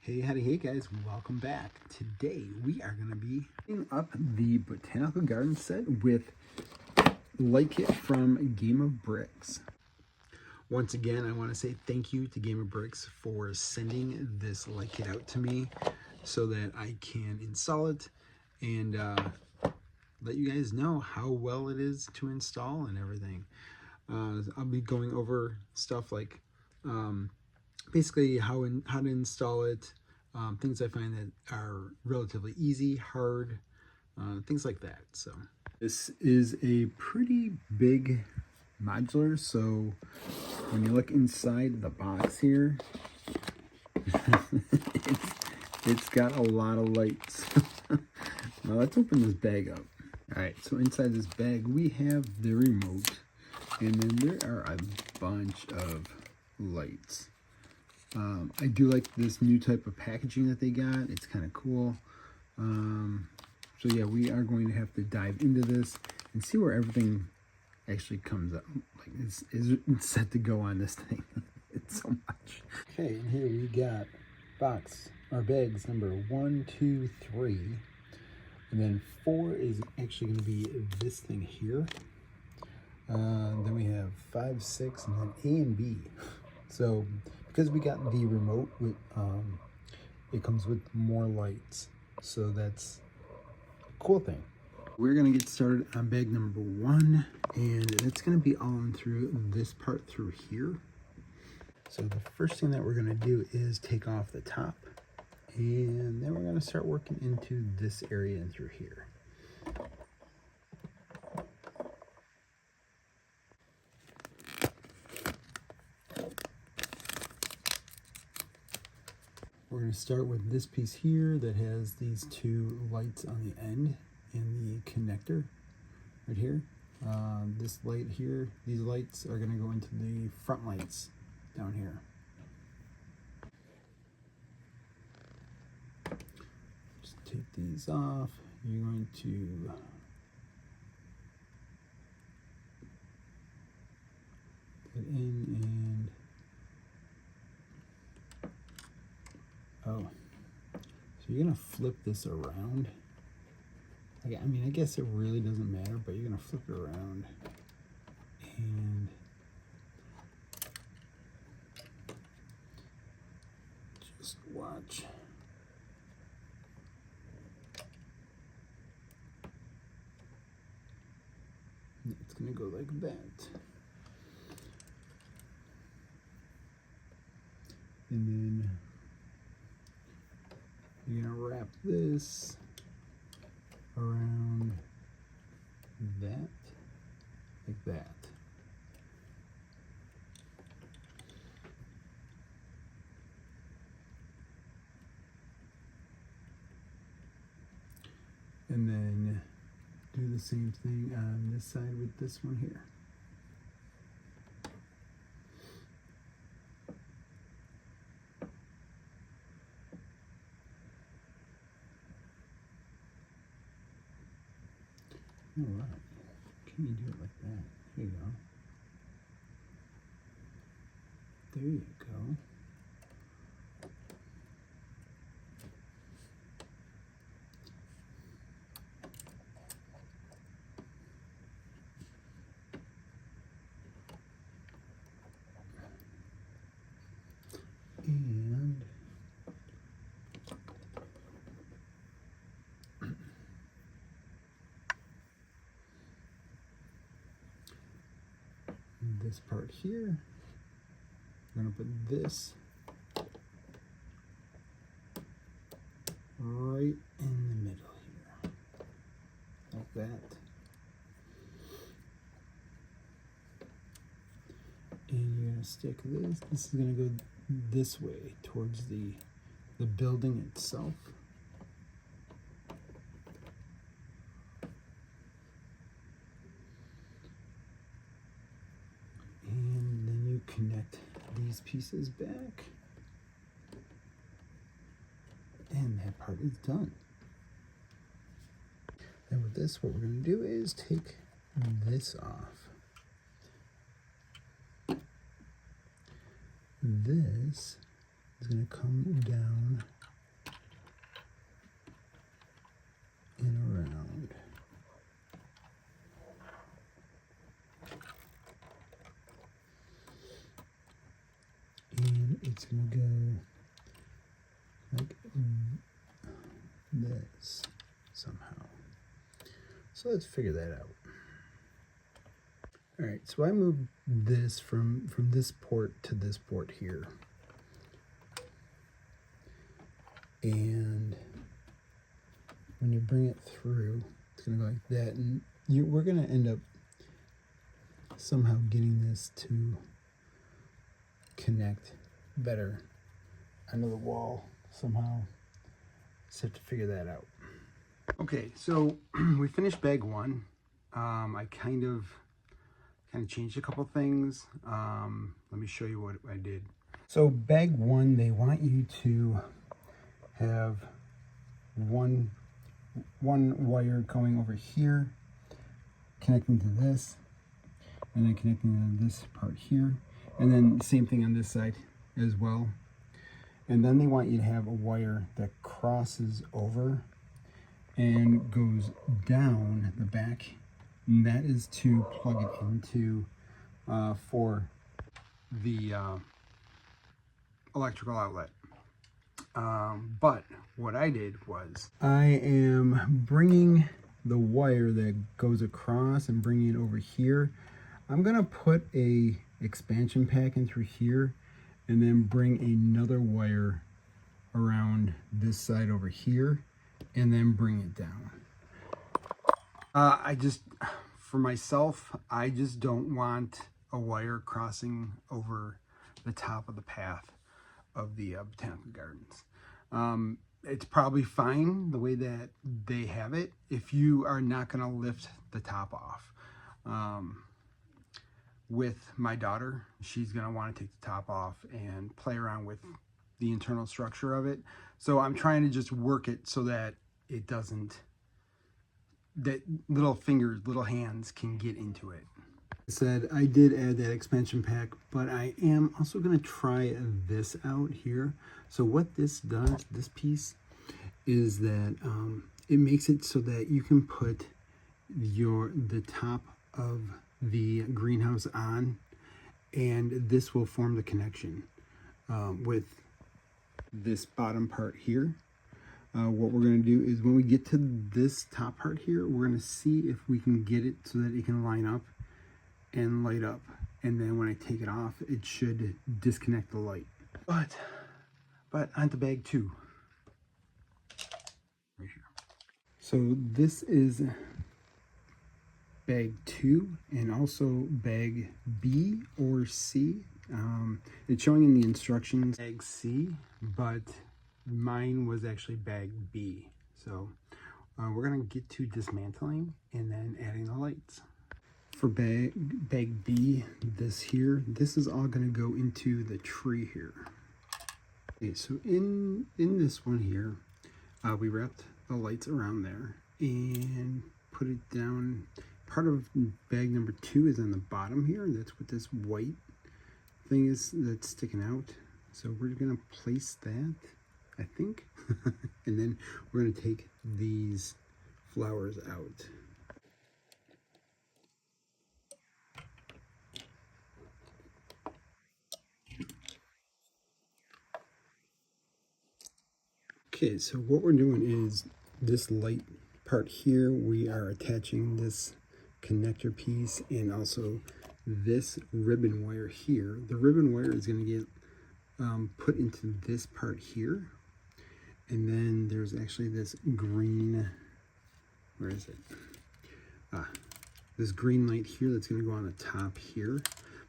Hey guys, welcome back. Today we are going to be putting up the Botanical Garden set with light kit from Game of Bricks. Once again, I want to say thank you to Game of Bricks for sending this light kit out to me so that I can install it and let you guys know how well it is to install and everything. I'll be going over stuff like basically how to install it, things I find that are relatively easy, hard, things like that. So this is a pretty big modular, so when you look inside the box here, it's got a lot of lights. Now let's open this bag up. All right, so inside this bag we have the remote, and then there are a bunch of lights. I do like this new type of packaging that they got. It's kind of cool. So yeah, we are going to have to dive into this and see where everything actually comes up. Like is set to go on this thing. It's so much. Okay, and here we got bags number 1, 2, 3, and then 4 is actually going to be this thing here. Then we have 5, 6, and then A and B. So because we got the remote, with it comes with more lights, so that's a cool thing. We're gonna get started on bag number 1, and it's gonna be on through this part through here. So the first thing that we're gonna do is take off the top, and then we're gonna start working into this area and through here. We're going to start with this piece here that has these 2 lights on the end and the connector right here. This light here, these lights are going to go into the front lights down here. Just take these off. You're going to put in and so you're gonna flip this around. I mean, I guess it really doesn't matter, but you're gonna flip it around and just watch. It's gonna go like that. And then you're gonna wrap this around that, like that. And then do the same thing on this side with this one here. All right, can you do it like that? There you go. There you go. And this part here, we're going to put this right in the middle here, like that. And you're going to stick this. This is going to go this way towards the building itself. Connect these pieces back, and that part is done. And with this, what we're going to do is take this off. This is going to come down like this somehow. So let's figure that out. All right, so I moved this from this port to this port here. And when you bring it through, it's gonna go like that. And we're gonna end up somehow getting this to connect better under the wall somehow. Just have to figure that out. Okay, so we finished bag one. I kind of changed a couple things. Let me show you what I did. So bag one, they want you to have one wire going over here, connecting to this, and then connecting to this part here, and then same thing on this side as well. And then they want you to have a wire that crosses over and goes down the back, and that is to plug it into for the electrical outlet. But what I did was I am bringing the wire that goes across and bringing it over here. I'm gonna put a expansion pack in through here and then bring another wire around this side over here and then bring it down. For myself, I just don't want a wire crossing over the top of the path of the botanical gardens. It's probably fine the way that they have it if you are not going to lift the top off. With my daughter, she's going to want to take the top off and play around with the internal structure of it. So I'm trying to just work it so that it doesn't, that little fingers, little hands can get into it. Said I did add that expansion pack, but I am also going to try this out here. So what this does, this piece, is that it makes it so that you can put the top of the greenhouse on, and this will form the connection with this bottom part here. What we're going to do is when we get to this top part here, we're going to see if we can get it so that it can line up and light up, and then when I take it off, it should disconnect the light. But onto bag two, right here. So this is bag two and also bag B or C. It's showing in the instructions bag C, but mine was actually bag B. So we're gonna get to dismantling and then adding the lights. For bag B, this is all going to go into the tree here. Okay, so in this one here, we wrapped the lights around there and put it down. Part of bag number 2 is on the bottom here. That's what this white thing is that's sticking out. So we're going to place that, I think, and then we're going to take these flowers out. Okay, so what we're doing is this light part here, we are attaching this connector piece and also this ribbon wire here. The ribbon wire is going to get put into this part here, and then there's actually this green, where is it? This green light here that's going to go on the top here.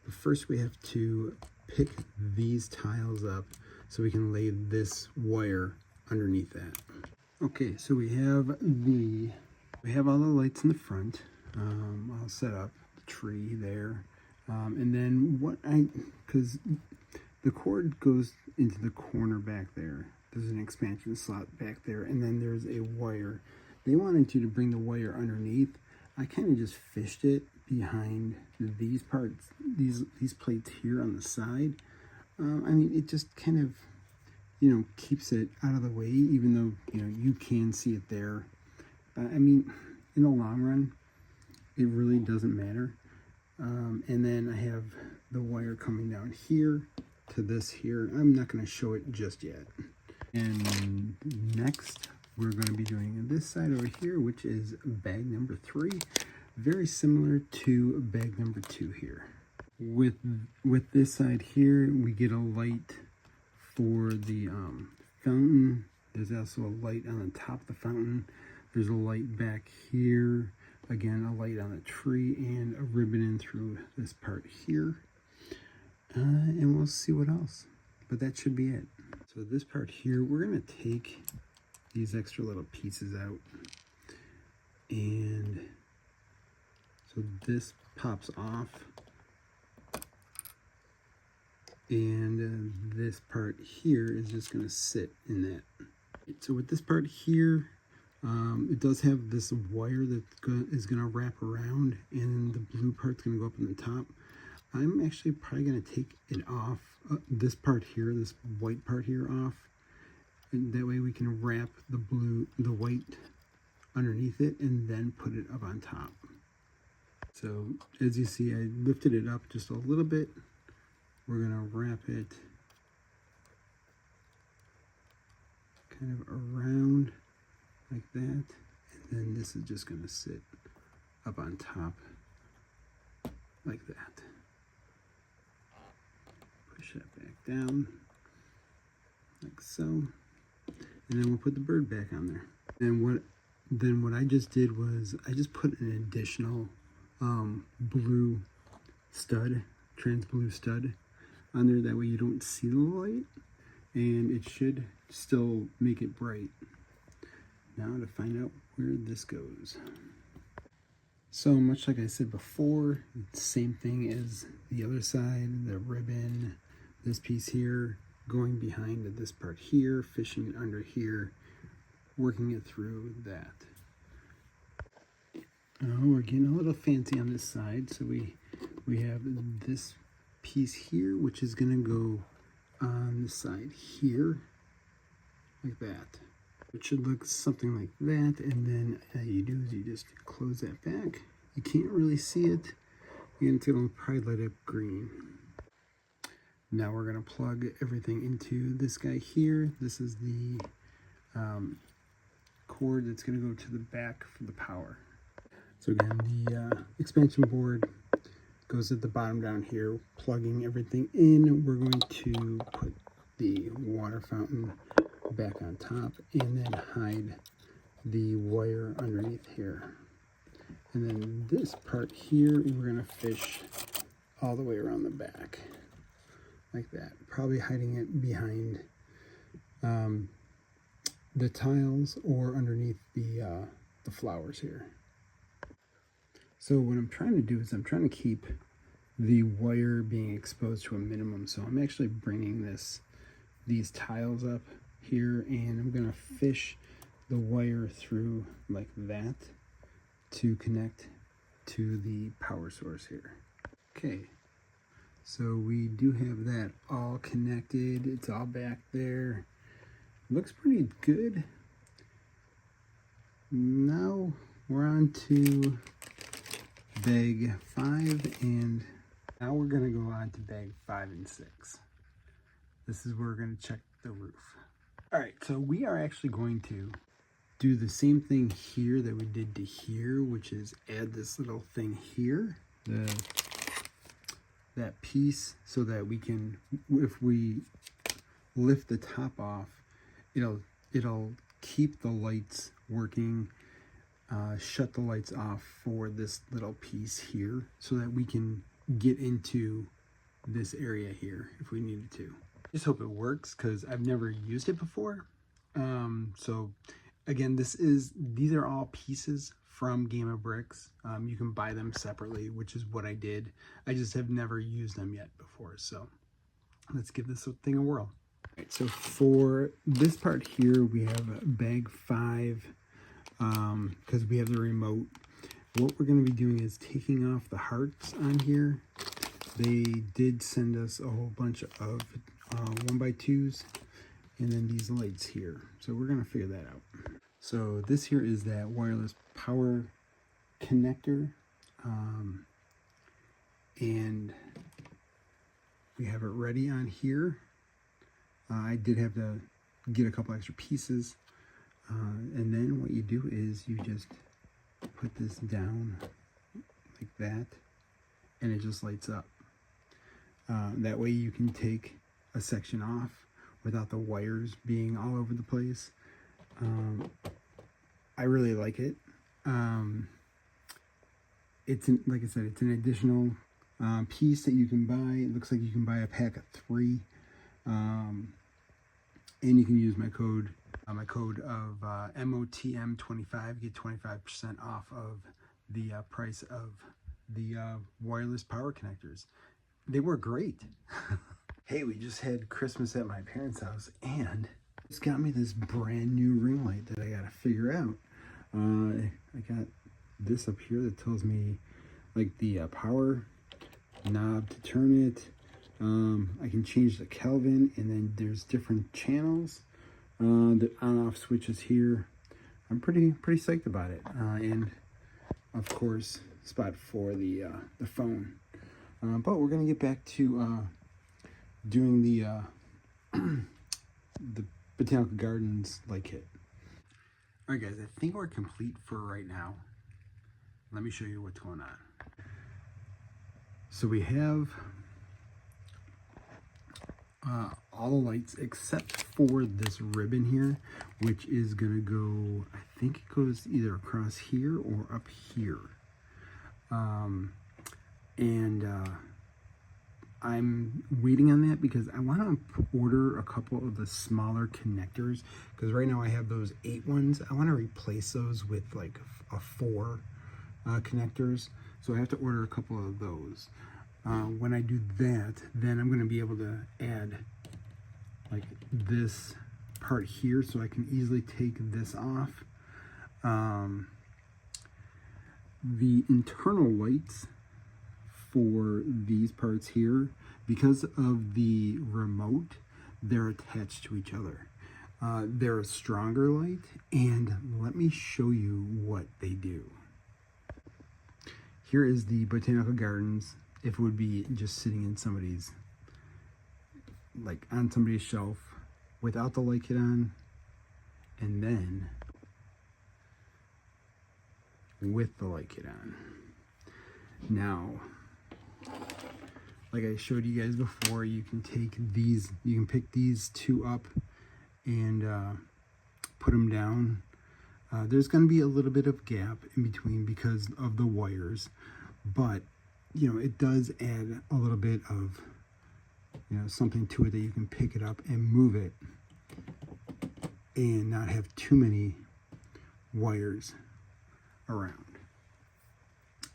But first we have to pick these tiles up so we can lay this wire underneath that. Okay, so we have all the lights in the front, all set up, the tree there, and then because the cord goes into the corner back there. There's an expansion slot back there, and then there's a wire. They wanted you to bring the wire underneath. I kind of just fished it behind these parts, these plates here on the side. I mean, it just kind of, keeps it out of the way, even though, you can see it there. I mean, in the long run, it really doesn't matter. And then I have the wire coming down here to this here. I'm not going to show it just yet. And next, we're going to be doing this side over here, which is bag number 3. Very similar to bag number 2 here. With this side here, we get a light for the fountain. There's also a light on the top of the fountain. There's a light back here. Again, a light on the tree and a ribbon in through this part here. And we'll see what else. But that should be it. So this part here, we're going to take these extra little pieces out. And so this pops off. And this part here is just going to sit in that. So with this part here, it does have this wire that is going to wrap around, and the blue part's going to go up on the top. I'm actually probably going to take it off, this part here, this white part here off, and that way we can wrap the white underneath it and then put it up on top. So as you see, I lifted it up just a little bit. We're going to wrap it kind of around like that, and then this is just going to sit up on top like that. Push that back down like so, and then we'll put the bird back on there. And what I just did was I just put an additional blue stud, trans blue stud on there. That way you don't see the light, and it should still make it bright. Now to find out where this goes. So much like I said before, same thing as the other side, the ribbon, this piece here, going behind this part here, fishing it under here, working it through that. Oh, we're getting a little fancy on this side, so we have this piece here, which is going to go on the side here, like that. It should look something like that, and then all you do is you just close that back. You can't really see it, and it's going to probably light up green. Now we're going to plug everything into this guy here. This is the cord that's going to go to the back for the power. So again, the expansion board goes at the bottom down here, plugging everything in. We're going to put the water fountain back on top and then hide the wire underneath here. And then this part here, we're going to fish all the way around the back like that, probably hiding it behind the tiles or underneath the flowers here. So what I'm trying to do is I'm trying to keep the wire being exposed to a minimum. So I'm actually bringing these tiles up here, and I'm going to fish the wire through like that to connect to the power source here. Okay, so we do have that all connected. It's all back there. Looks pretty good. Now we're on to bag 5, and now we're going to go on to bag 5 and 6. This is where we're going to check the roof. All right, so we are actually going to do the same thing here that we did to here, which is add this little thing here, that piece, so that we can, if we lift the top off, it'll keep the lights working, shut the lights off for this little piece here, so that we can get into this area here if we needed to. Just hope it works, because I've never used it before. So again, these are all pieces from Game of Bricks. You can buy them separately, which is what I did. I just have never used them yet before. So let's give this thing a whirl. All right, so for this part here, we have bag 5, because we have the remote. What we're going to be doing is taking off the hearts on here. They did send us a whole bunch of 1x2s, and then these lights here. So we're going to figure that out. So this here is that wireless power connector, and we have it ready on here. I did have to get a couple extra pieces. And then what you do is you just put this down like that, and it just lights up. That way you can take a section off without the wires being all over the place. I really like it. Like I said, it's an additional piece that you can buy. It looks like you can buy a pack of 3, and you can use my code of MOTM25, get 25% off of the price of the wireless power connectors. They work great. Hey, we just had Christmas at my parents' house, and it's got me this brand new ring light that I gotta figure out. I got this up here that tells me like the power knob to turn it. I can change the Kelvin, and then there's different channels. The on-off switches here. I'm pretty psyched about it. And of course, spot for the phone. But we're gonna get back to doing the the Botanical Gardens light kit. All right, guys, I think we're complete for right now. Let me show you what's going on. So we have all the lights except for this ribbon here, which is gonna go, I think it goes either across here or up here. I'm waiting on that because I want to order a couple of the smaller connectors, because right now I have those 8 ones. I want to replace those with like a 4 connectors, so I have to order a couple of those. When I do that, then I'm going to be able to add like this part here, so I can easily take this off. The internal lights for these parts here, because of the remote, they're attached to each other. They're a stronger light, and let me show you what they do. Here is the Botanical Gardens. If it would be just sitting in somebody's, like on somebody's shelf without the light kit on, and then with the light kit on. Now, like I showed you guys before, you can take these, you can pick these 2 up and put them down. There's going to be a little bit of gap in between because of the wires, but you know, it does add a little bit of, you know, something to it that you can pick it up and move it and not have too many wires around.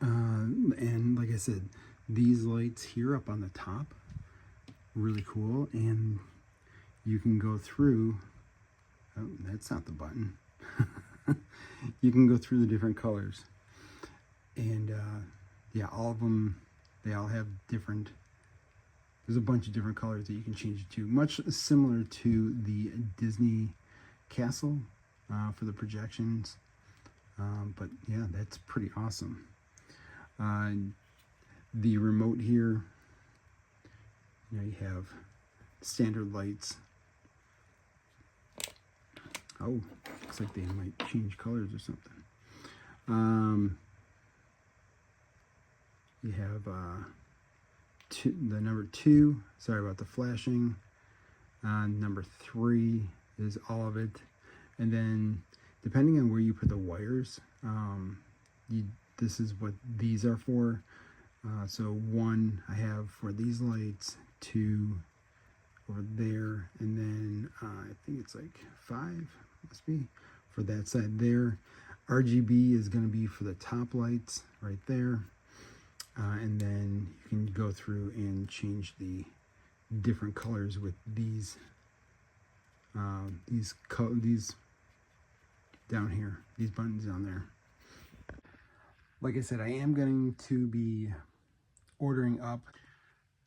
And like I said, these lights here up on the top, really cool, and you can go through, oh, that's not the button. You can go through the different colors, and yeah, all of them, they all have different, there's a bunch of different colors that you can change it to, much similar to the Disney castle for the projections. But yeah, that's pretty awesome. The remote here, you know, you have standard lights. Oh, looks like they might change colors or something. You have the number 2, sorry about the flashing. Number 3 is all of it. And then depending on where you put the wires, this is what these are for. So 1 I have for these lights, 2 over there, and then I think it's like 5, must be, for that side there. RGB is going to be for the top lights right there. And then you can go through and change the different colors with these down here, these buttons down there. Like I said, I am going to be ordering up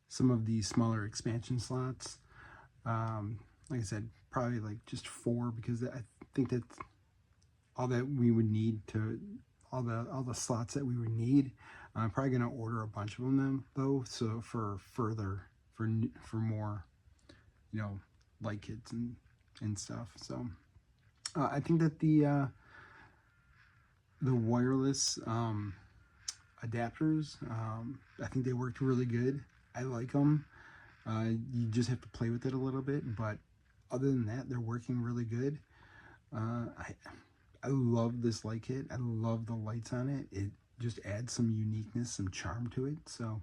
some of these smaller expansion slots. Like I said, probably like just 4, because I think that's all that we would need to, all the slots that we would need. I'm probably going to order a bunch of them though, so for more, you know, light kits and and stuff. So I think that the wireless adapters, I think they worked really good. I like them. You just have to play with it a little bit, but other than that, they're working really good. I love this light kit. I love the lights on it. It just adds some uniqueness, some charm to it. So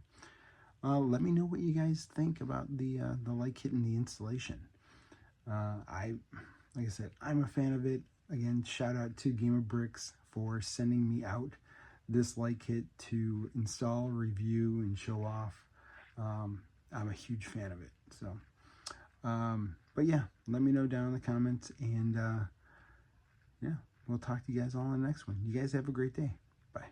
let me know what you guys think about the light kit and the installation. Like I said, I'm a fan of it. Again, shout out to Game of Bricks for sending me out this light kit to install, review, and show off. I'm a huge fan of it. So, but yeah, let me know down in the comments, and yeah, we'll talk to you guys all in the next one. You guys have a great day. Bye.